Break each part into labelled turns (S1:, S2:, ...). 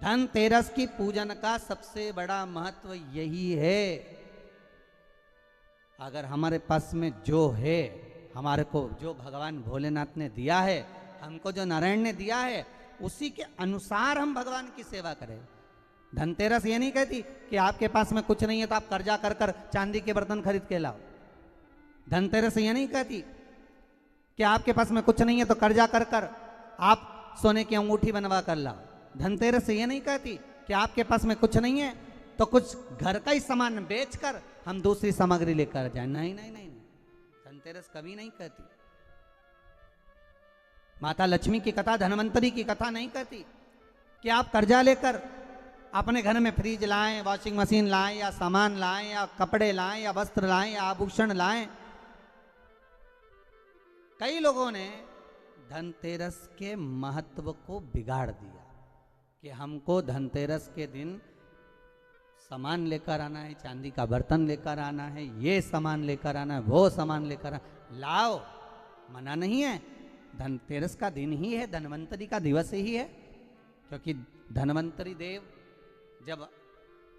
S1: धनतेरस की पूजन का सबसे बड़ा महत्व यही है। अगर हमारे पास में जो है, हमारे को जो भगवान भोलेनाथ ने दिया है, हमको जो नारायण ने दिया है, उसी के अनुसार हम भगवान की सेवा करें। धनतेरस ये नहीं कहती कि आपके पास में कुछ नहीं है तो आप कर्जा कर कर चांदी के बर्तन खरीद के लाओ। धनतेरस ये नहीं कहती कि आपके पास में कुछ नहीं है तो कर्जा कर कर आप सोने की अंगूठी बनवा कर लाओ। धनतेरस ये नहीं कहती कि आपके पास में कुछ नहीं है तो कुछ घर का ही सामान बेचकर हम दूसरी सामग्री लेकर जाए। नहीं नहीं नहीं, धनतेरस कभी नहीं कहती। माता लक्ष्मी की कथा, धनवंतरी की कथा नहीं कहती कि आप कर्जा लेकर अपने घर में फ्रिज लाएं, वॉशिंग मशीन लाएं, या सामान लाएं, या कपड़े लाएं, या वस्त्र लाएं, या आभूषण लाएं। कई लोगों ने धनतेरस के महत्व को बिगाड़ दिया कि हमको धनतेरस के दिन सामान लेकर आना है, चांदी का बर्तन लेकर आना है, ये सामान लेकर आना है, वो सामान लेकर आना। लाओ, मना नहीं है। धनतेरस का दिन ही है, धनवंतरी का दिवस ही है। क्योंकि धनवंतरी देव जब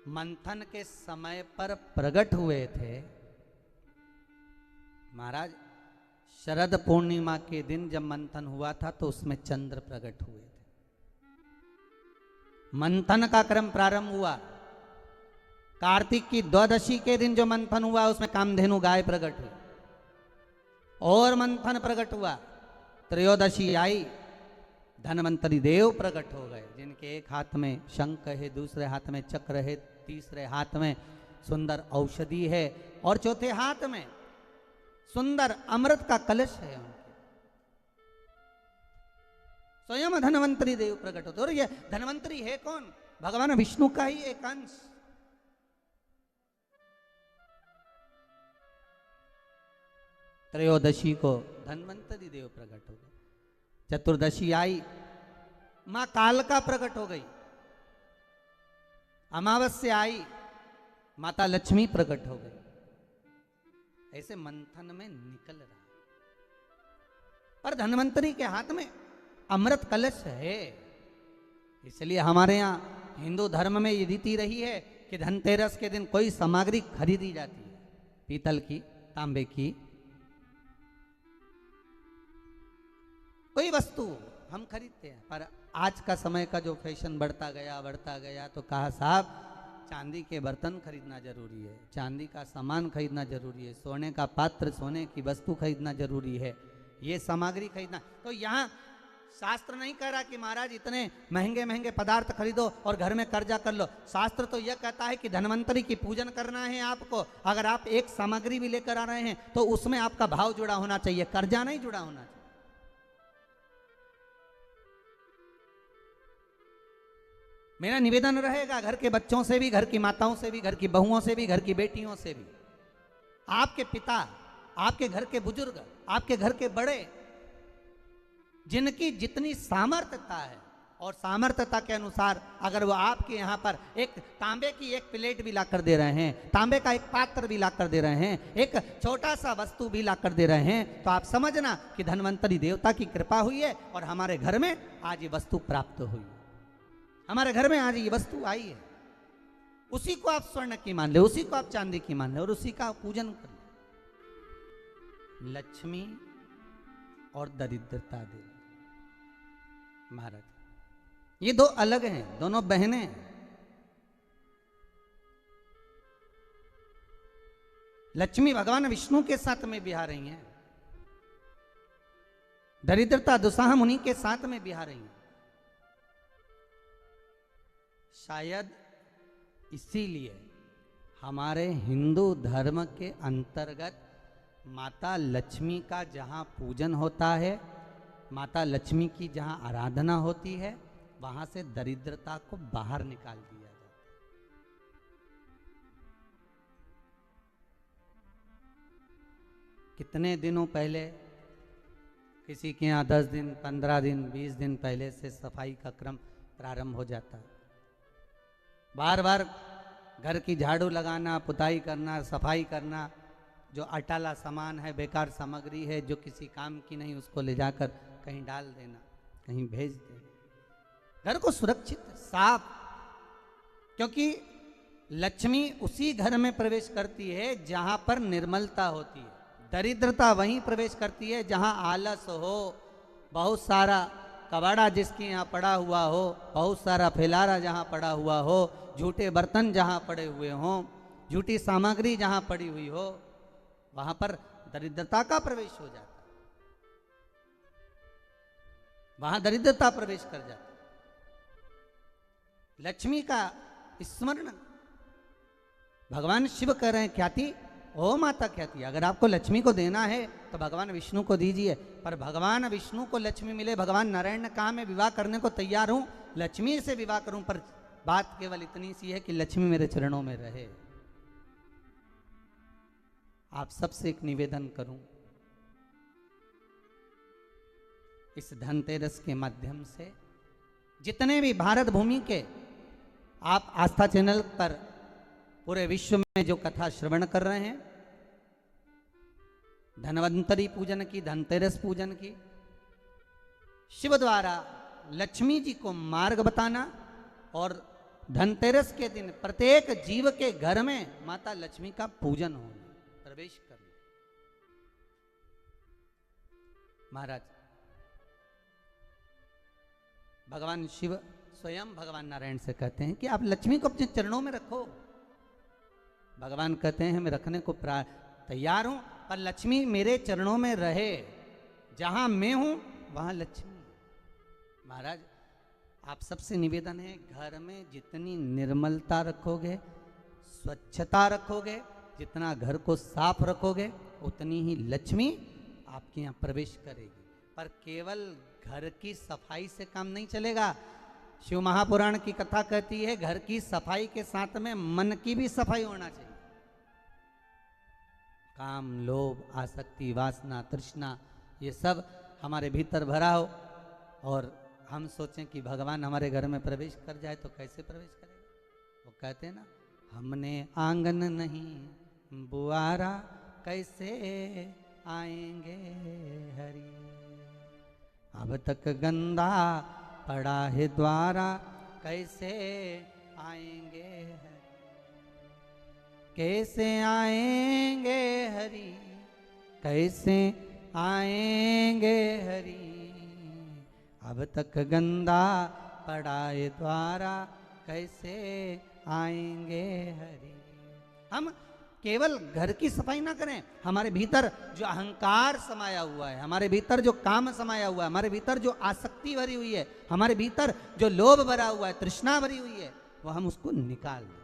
S1: मंथन के समय पर प्रकट हुए थे, महाराज शरद पूर्णिमा के दिन जब मंथन हुआ था तो उसमें चंद्र प्रकट हुए थे। मंथन का क्रम प्रारंभ हुआ, कार्तिक की द्वादशी के दिन जो मंथन हुआ उसमें कामधेनु गाय प्रकट हुई, और मंथन प्रकट हुआ। त्रयोदशी आई, धनवंतरी देव प्रकट हो गए, जिनके एक हाथ में शंख है, दूसरे हाथ में चक्र है, तीसरे हाथ में सुंदर औषधि है, और चौथे हाथ में सुंदर अमृत का कलश है। स्वयं धनवंतरी देव प्रकट होते। और ये धनवंतरी है कौन? भगवान विष्णु का ही एक अंश। त्रयोदशी को धनवंतरी देव प्रकट हो गए। चतुर्दशी आई, मां कालका प्रकट हो गई। अमावस्या आई, माता लक्ष्मी प्रकट हो गई। ऐसे मंथन में निकल रहा, पर धनवंतरी के हाथ में अमृत कलश है। इसलिए हमारे यहाँ हिंदू धर्म में ये रीति रही है कि धनतेरस के दिन कोई सामग्री खरीदी जाती है, पीतल की, तांबे की, कोई वस्तु हम खरीदते हैं। पर आज का समय का जो फैशन बढ़ता गया तो कहा साहब चांदी के बर्तन खरीदना जरूरी है, चांदी का सामान खरीदना जरूरी है, सोने का पात्र, सोने की वस्तु खरीदना जरूरी है, ये सामग्री खरीदना। तो यहाँ शास्त्र नहीं कह रहा कि महाराज इतने महंगे महंगे पदार्थ खरीदो और घर में कर्जा कर लो। शास्त्र तो यह कहता है कि धनवंतरी की पूजन करना है आपको। अगर आप एक सामग्री भी लेकर आ रहे हैं तो उसमें आपका भाव जुड़ा होना चाहिए, कर्जा नहीं जुड़ा होना चाहिए। मेरा निवेदन रहेगा घर के बच्चों से भी, घर की माताओं से भी, घर की बहुओं से भी, घर की बेटियों से भी, आपके पिता, आपके घर के बुजुर्ग, आपके घर के बड़े, जिनकी जितनी सामर्थ्यता है और सामर्थ्यता के अनुसार अगर वो आपके यहाँ पर एक तांबे की एक प्लेट भी ला कर दे रहे हैं, तांबे का एक पात्र भी ला कर दे रहे हैं, एक छोटा सा वस्तु भी ला कर दे रहे हैं, तो आप समझना कि धनवंतरी देवता की कृपा हुई है और हमारे घर में आज ये वस्तु प्राप्त हुई है, हमारे घर में आज ये वस्तु आई है। उसी को आप स्वर्ण की मान ले, उसी को आप चांदी की मान ले और उसी का पूजन कर ले। लक्ष्मी और दरिद्रता देवी महाराज, ये दो अलग हैं, दोनों बहनें हैं। लक्ष्मी भगवान विष्णु के साथ में बिहार रही हैं, दरिद्रता दुसाह मुनि के साथ में बिहार रही हैं। शायद इसीलिए हमारे हिंदू धर्म के अंतर्गत माता लक्ष्मी का जहाँ पूजन होता है, माता लक्ष्मी की जहाँ आराधना होती है, वहाँ से दरिद्रता को बाहर निकाल दिया जाता है। कितने दिनों पहले किसी के यहाँ 10 दिन, 15 दिन, 20 दिन पहले से सफाई का क्रम प्रारंभ हो जाता है। बार बार घर की झाड़ू लगाना, पुताई करना, सफाई करना, जो अटाला सामान है, बेकार सामग्री है, जो किसी काम की नहीं, उसको ले जाकर कहीं डाल देना, कहीं भेज देना। घर को सुरक्षित साफ, क्योंकि लक्ष्मी उसी घर में प्रवेश करती है जहां पर निर्मलता होती है। दरिद्रता वहीं प्रवेश करती है जहां आलस हो, बहुत सारा कबाड़ा जिसके यहाँ पड़ा हुआ हो, बहुत सारा फैलारा जहाँ पड़ा हुआ हो, झूठे बर्तन जहाँ पड़े हुए हों, झूठी सामग्री जहाँ पड़ी हुई हो, वहाँ पर दरिद्रता का प्रवेश हो जाता है, वहाँ दरिद्रता प्रवेश कर जाती है। लक्ष्मी का स्मरण भगवान शिव कह रहे हैं, ख्याति ओ माता ख्याति, अगर आपको लक्ष्मी को देना है तो भगवान विष्णु को दीजिए। पर भगवान विष्णु को लक्ष्मी मिले, भगवान नारायण ने कहा मैं विवाह करने को तैयार हूं, लक्ष्मी से विवाह करूं, पर बात केवल इतनी सी है कि लक्ष्मी मेरे चरणों में रहे। आप सबसे एक निवेदन करूं, इस धनतेरस के माध्यम से जितने भी भारत भूमि के आप आस्था चैनल पर पूरे विश्व में जो कथा श्रवण कर रहे हैं, धनवंतरी पूजन की, धनतेरस पूजन की, शिव द्वारा लक्ष्मी जी को मार्ग बताना और धनतेरस के दिन प्रत्येक जीव के घर में माता लक्ष्मी का पूजन होना, प्रवेश करना। महाराज भगवान शिव स्वयं भगवान नारायण से कहते हैं कि आप लक्ष्मी को अपने चरणों में रखो। भगवान कहते हैं मैं रखने को तैयार हूं, पर लक्ष्मी मेरे चरणों में रहे, जहां मैं हूं वहां लक्ष्मी। महाराज आप सबसे निवेदन है, घर में जितनी निर्मलता रखोगे, स्वच्छता रखोगे, जितना घर को साफ रखोगे, उतनी ही लक्ष्मी आपके यहाँ प्रवेश करेगी। पर केवल घर की सफाई से काम नहीं चलेगा। शिव महापुराण की कथा कहती है घर की सफाई के साथ में मन की भी सफाई होना चाहिए। काम, लोभ, आसक्ति, वासना, तृष्णा, ये सब हमारे भीतर भरा हो और हम सोचें कि भगवान हमारे घर में प्रवेश कर जाए तो कैसे प्रवेश करेगा। वो कहते हैं ना, हमने आंगन नहीं बुआरा कैसे आएंगे हरि, अब तक गंदा पड़ा है द्वारा कैसे आएंगे हरि, कैसे आएंगे हरि, कैसे आएंगे हरि, अब तक गंदा पड़ा है द्वारा कैसे आएंगे हरि। हम केवल घर की सफाई ना करें, हमारे भीतर जो अहंकार समाया हुआ है, हमारे भीतर जो काम समाया हुआ है, हमारे भीतर जो आसक्ति भरी हुई है, हमारे भीतर जो लोभ भरा हुआ है, तृष्णा भरी हुई है, वो हम उसको निकाल दें।